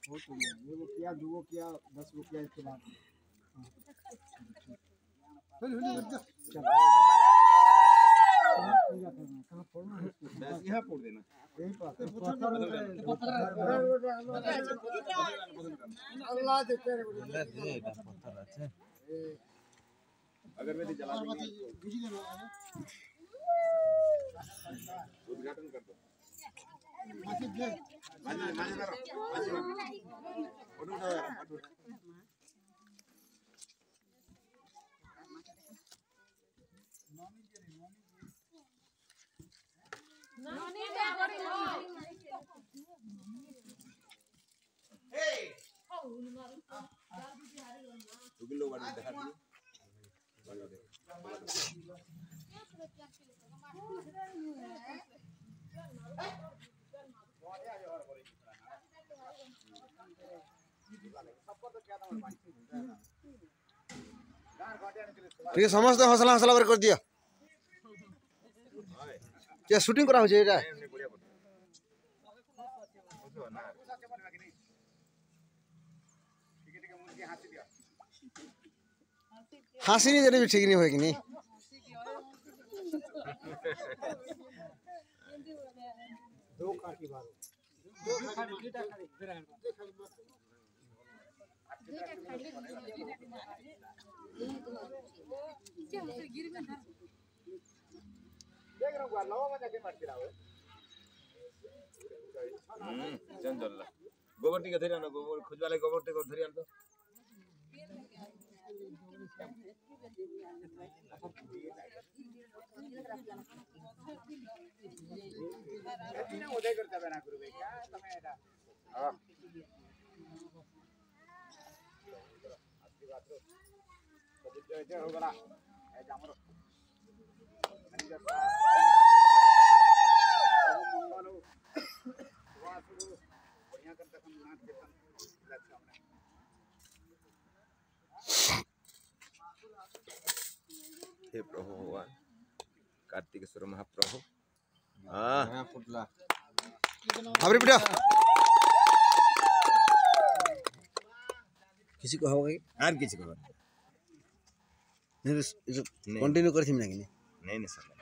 वो किया 2 किया 10 वो किया इसके बाद यहाँ फोड़ देना यही बात अल्लाह अगरबत्ती जला उद्घाटन कर दो ठीक है समस्त हौसला हौसला कर दिया क्या शूटिंग करा हो एटा हाँसी नहीं देने भी ठीक नहीं होगी नहीं दो काटी मारो गोबर टी धरी आन गोबर खोजवाले गोबर टी धरी आन तो उदय करता बना करू क्या तमे एटा हां आशीर्वाद रो सब जय हो गला ए हमरो मंदिर मंगल हो वासु बढ़िया करता हम नाच कीर्तन लक्ष्य हमने हे प्रभु भगवान कार्तिकेश्वर महाप्रभु हाँ फुटला अबरी बेटा किसी को होगा यार किसी को नहीं कंटिन्यू कर थी ना कि नहीं सर